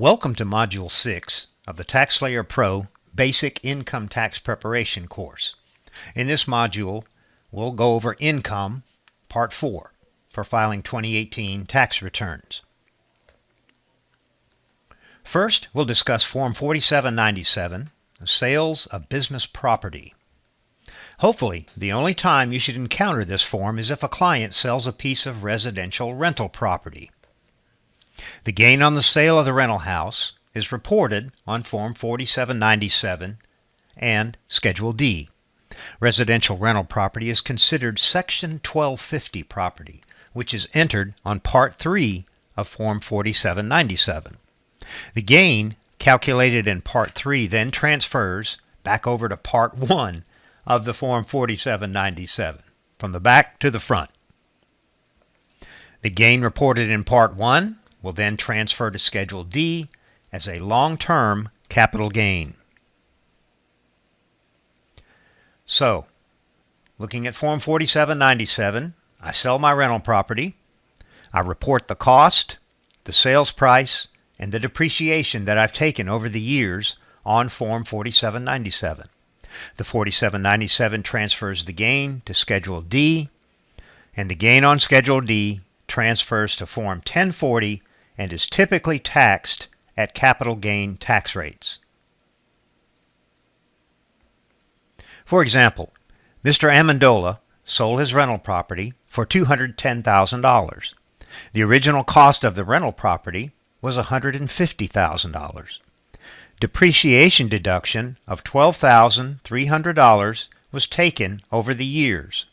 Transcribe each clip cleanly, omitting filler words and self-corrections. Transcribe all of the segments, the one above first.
Welcome to Module 6 of the TaxSlayer Pro Basic Income Tax Preparation course. In this module, we'll go over Income, Part 4, for filing 2018 tax returns. First, we'll discuss Form 4797, Sales of Business Property. Hopefully, the only time you should encounter this form is if a client sells a piece of residential rental property. The gain on the sale of the rental house is reported on Form 4797 and Schedule D. Residential rental property is considered Section 1250 property, which is entered on Part 3 of Form 4797. The gain calculated in Part 3 then transfers back over to Part 1 of the Form 4797, from the back to the front. The gain reported in Part 1 will then transfer to Schedule D as a long-term capital gain. So, looking at Form 4797, I sell my rental property. I report the cost, the sales price, and the depreciation that I've taken over the years on Form 4797. The 4797 transfers the gain to Schedule D, and the gain on Schedule D transfers to Form 1040 and is typically taxed at capital gain tax rates. For example, Mr. Amendola sold his rental property for $210,000. The original cost of the rental property was $150,000. Depreciation deduction of $12,300 was taken over the years.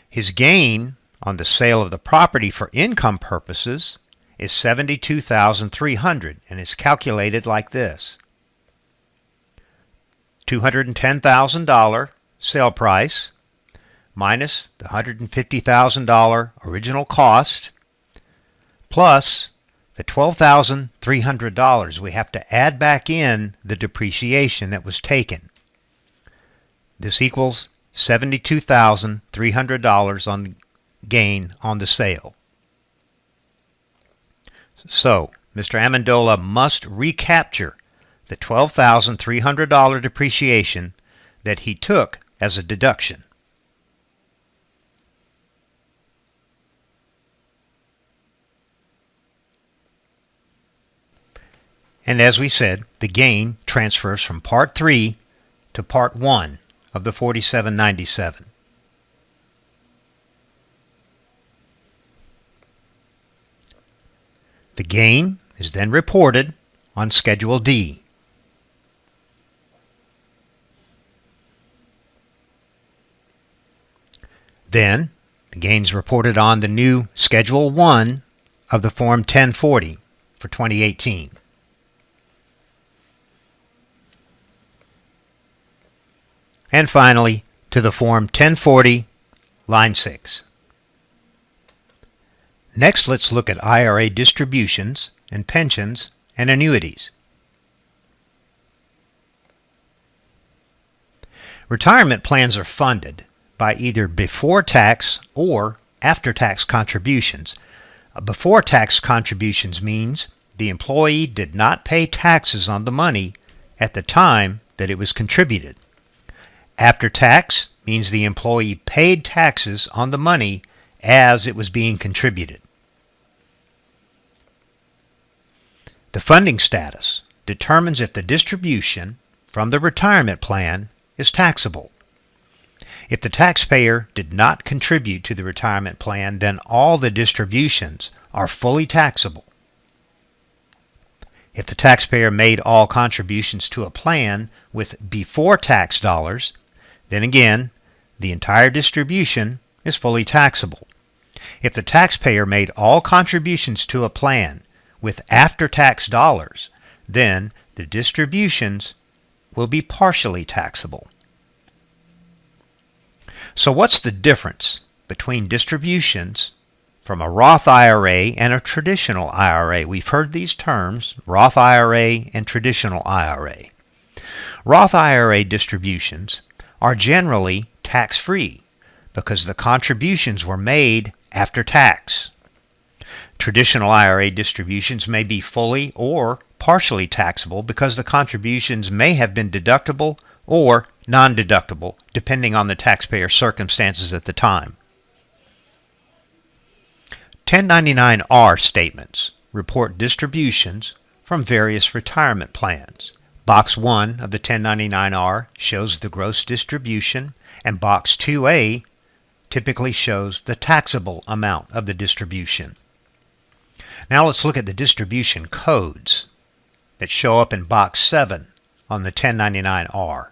His gain on the sale of the property for income purposes is $72,300 and is calculated like this. $210,000 sale price minus the $150,000 original cost plus the $12,300. We have to add back in the depreciation that was taken. This equals $72,300 on the gain on the sale. So, Mr. Amendola must recapture the $12,300 depreciation that he took as a deduction. And as we said, the gain transfers from Part 3 to Part 1 of the 4797. The gain is then reported on Schedule D. Then, the gain is reported on the new Schedule 1 of the Form 1040 for 2018. And finally, to the Form 1040, Line 6. Next, let's look at IRA distributions and pensions and annuities. Retirement plans are funded by either before-tax or after-tax contributions. Before-tax contributions means the employee did not pay taxes on the money at the time that it was contributed. After-tax means the employee paid taxes on the money as it was being contributed. The funding status determines if the distribution from the retirement plan is taxable. If the taxpayer did not contribute to the retirement plan, then all the distributions are fully taxable. If the taxpayer made all contributions to a plan with before-tax dollars, then again, the entire distribution is fully taxable. If the taxpayer made all contributions to a plan with after-tax dollars, then the distributions will be partially taxable. So what's the difference between distributions from a Roth IRA and a traditional IRA? We've heard these terms, Roth IRA and traditional IRA. Roth IRA distributions are generally tax-free because the contributions were made after tax. Traditional IRA distributions may be fully or partially taxable because the contributions may have been deductible or non-deductible, depending on the taxpayer's circumstances at the time. 1099-R statements report distributions from various retirement plans. Box 1 of the 1099-R shows the gross distribution, and Box 2A typically shows the taxable amount of the distribution. Now let's look at the distribution codes that show up in Box 7 on the 1099-R.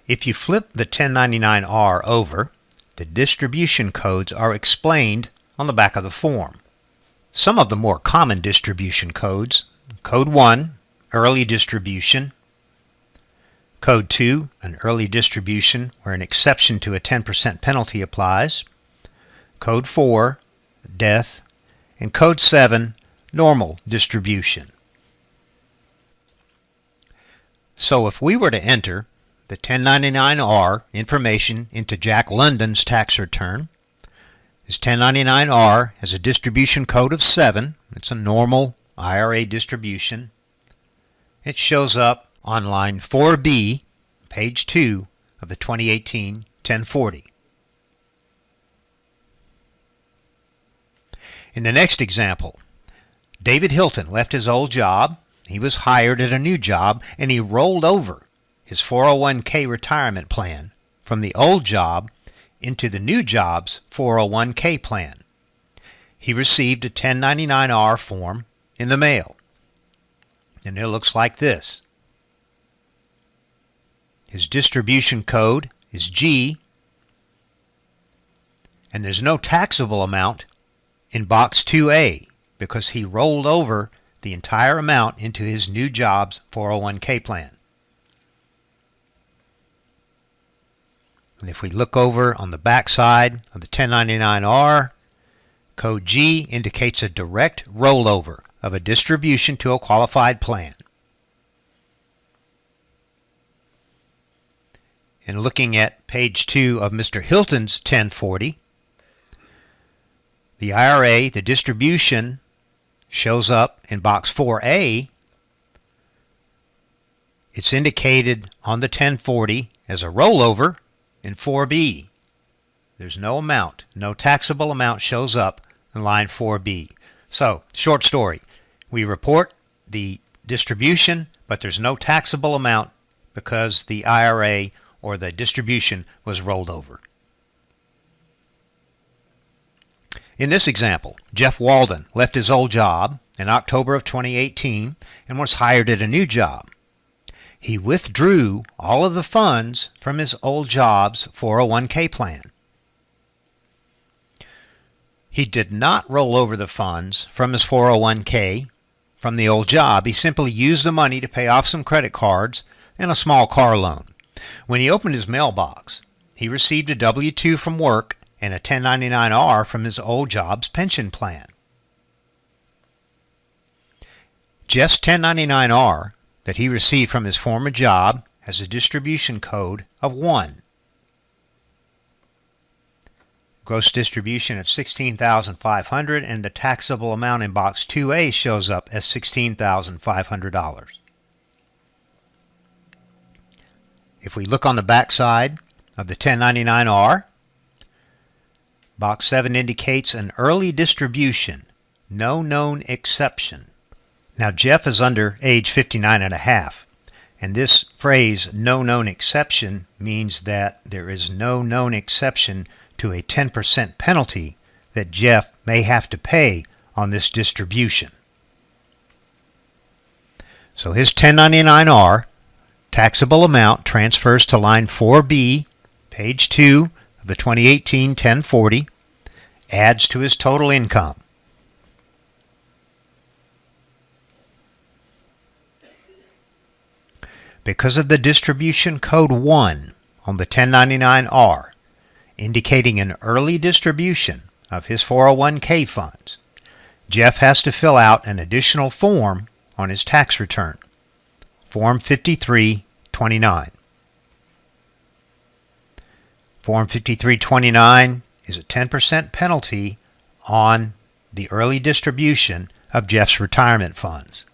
If you flip the 1099-R over, the distribution codes are explained on the back of the form. Some of the more common distribution codes: Code 1, early distribution; Code 2, an early distribution where an exception to a 10% penalty applies; Code 4, death; and Code 7, normal distribution. So if we were to enter the 1099-R information into Jack London's tax return, his 1099-R has a distribution code of 7. It's a normal IRA distribution. It shows up on line 4B, page 2 of the 2018 1040. In the next example, David Hilton left his old job. He was hired at a new job, and he rolled over his 401k retirement plan from the old job into the new job's 401k plan. He received a 1099-R form in the mail, and it looks like this. His distribution code is G, and there's no taxable amount in Box 2A because he rolled over the entire amount into his new job's 401k plan. And if we look over on the back side of the 1099-R, Code G indicates a direct rollover of a distribution to a qualified plan. And looking at page 2 of Mr. Hilton's 1040, the IRA, the distribution, shows up in Box 4A. It's indicated on the 1040 as a rollover in 4B. There's no amount, no taxable amount shows up in line 4B. So, short story, we report the distribution, but there's no taxable amount because the IRA or the distribution was rolled over. In this example, Jeff Walden left his old job in October of 2018 and was hired at a new job. He withdrew all of the funds from his old job's 401k plan. He did not roll over the funds from his 401k from the old job. He simply used the money to pay off some credit cards and a small car loan. When he opened his mailbox, he received a W-2 from work and a 1099-R from his old job's pension plan. Jeff's 1099-R that he received from his former job has a distribution code of 1. Gross distribution of $16,500, and the taxable amount in Box 2A shows up as $16,500. If we look on the back side of the 1099-R, Box 7 indicates an early distribution, no known exception. Now Jeff is under age 59 and a half, and this phrase, no known exception, means that there is no known exception to a 10% penalty that Jeff may have to pay on this distribution. So his 1099-R taxable amount transfers to line 4B, page 2 of the 2018 1040, adds to his total income. Because of the distribution code 1 on the 1099-R, indicating an early distribution of his 401k funds, Jeff has to fill out an additional form on his tax return, Form 5329. Form 5329 is a 10% penalty on the early distribution of Jeff's retirement funds.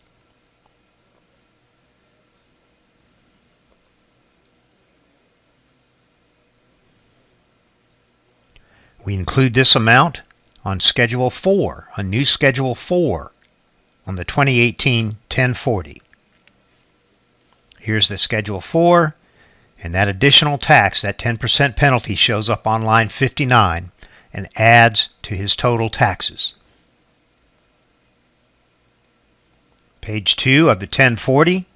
We include this amount on Schedule 4, on new Schedule 4, on the 2018 1040. Here's the Schedule 4, and that additional tax, that 10% penalty, shows up on line 59 and adds to his total taxes. Page 2 of the 1040,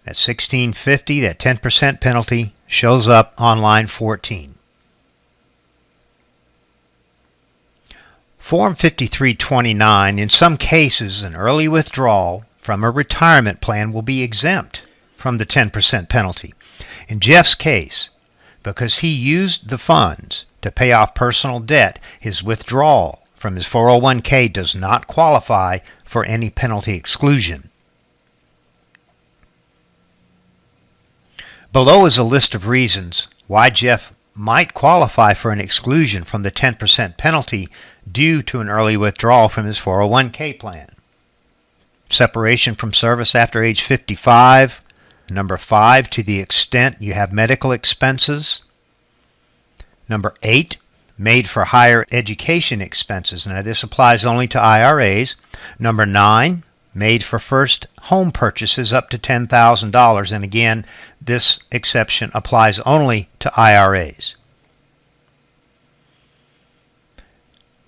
that 1650, that 10% penalty, shows up on line 14. Form 5329, in some cases, an early withdrawal from a retirement plan will be exempt from the 10% penalty. In Jeff's case, because he used the funds to pay off personal debt, his withdrawal from his 401k does not qualify for any penalty exclusion. Below is a list of reasons why Jeff might qualify for an exclusion from the 10% penalty due to an early withdrawal from his 401k plan. Separation from service after age 55. Number 5, to the extent you have medical expenses. Number 8, made for higher education expenses. Now this applies only to IRAs. Number 9, made for first home purchases up to $10,000. And again, this exception applies only to IRAs.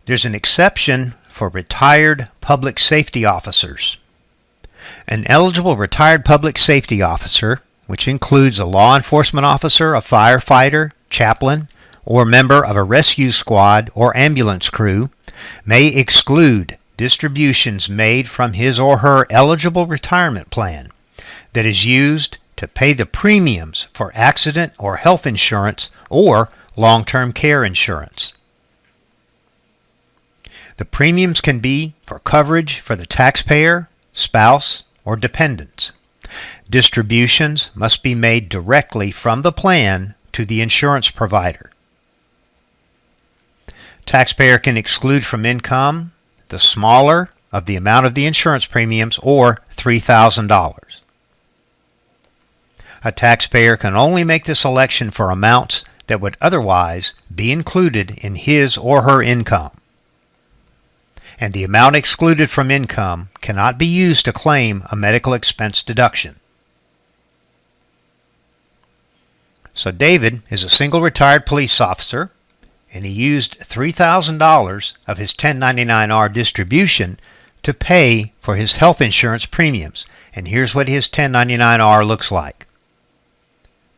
There's an exception for retired public safety officers. An eligible retired public safety officer, which includes a law enforcement officer, a firefighter, chaplain, or member of a rescue squad or ambulance crew, may exclude distributions made from his or her eligible retirement plan that is used to pay the premiums for accident or health insurance or long-term care insurance. The premiums can be for coverage for the taxpayer, spouse, or dependents. Distributions must be made directly from the plan to the insurance provider. Taxpayer can exclude from income the smaller of the amount of the insurance premiums or $3,000. A taxpayer can only make this election for amounts that would otherwise be included in his or her income. And the amount excluded from income cannot be used to claim a medical expense deduction. So David is a single retired police officer, and he used $3,000 of his 1099-R distribution to pay for his health insurance premiums. And here's what his 1099-R looks like.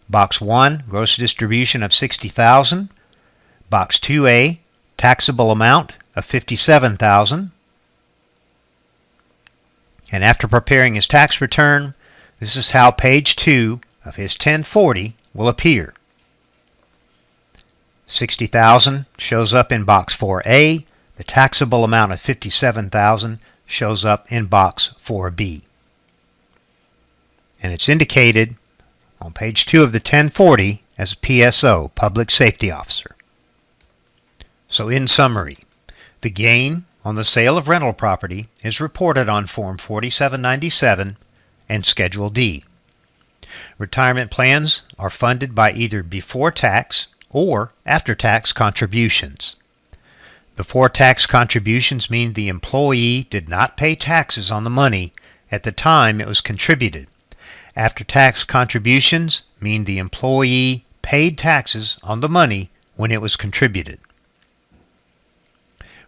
Box 1, gross distribution of $60,000. Box 2A, taxable amount of $57,000. And after preparing his tax return, this is how page 2 of his 1040 will appear. $60,000 shows up in box 4A. The taxable amount of $57,000 shows up in box 4B. And it's indicated on page 2 of the 1040 as a PSO, Public Safety Officer. So in summary, the gain on the sale of rental property is reported on Form 4797 and Schedule D. Retirement plans are funded by either before-tax or after-tax contributions. Before-tax contributions mean the employee did not pay taxes on the money at the time it was contributed. After-tax contributions mean the employee paid taxes on the money when it was contributed.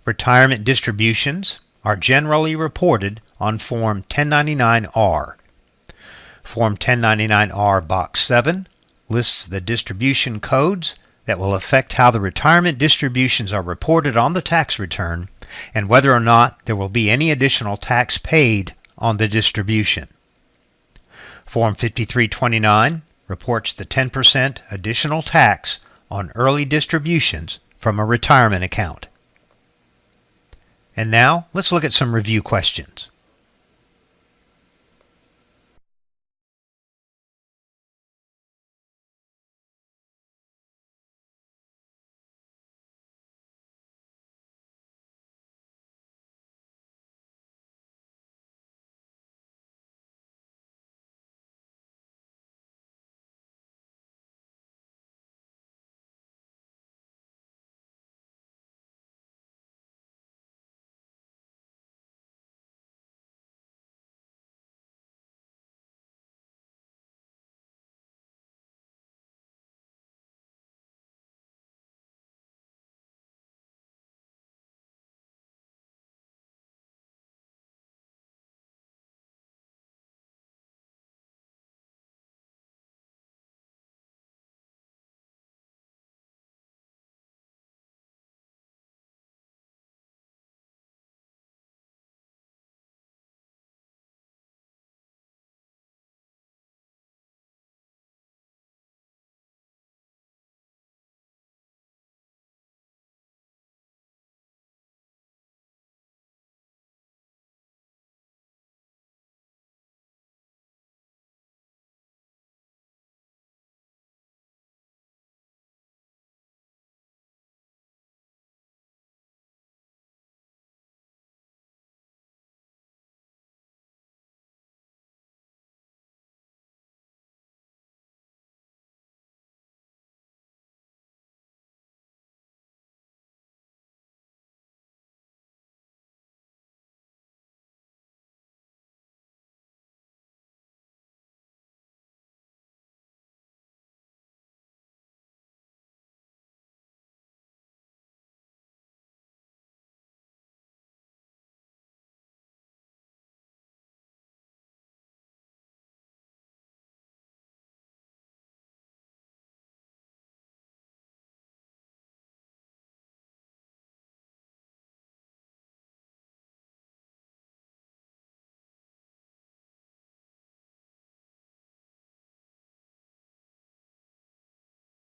Retirement distributions are generally reported on Form 1099-R. Form 1099-R Box 7 lists the distribution codes that will affect how the retirement distributions are reported on the tax return and whether or not there will be any additional tax paid on the distribution. Form 5329 reports the 10% additional tax on early distributions from a retirement account. And now, let's look at some review questions.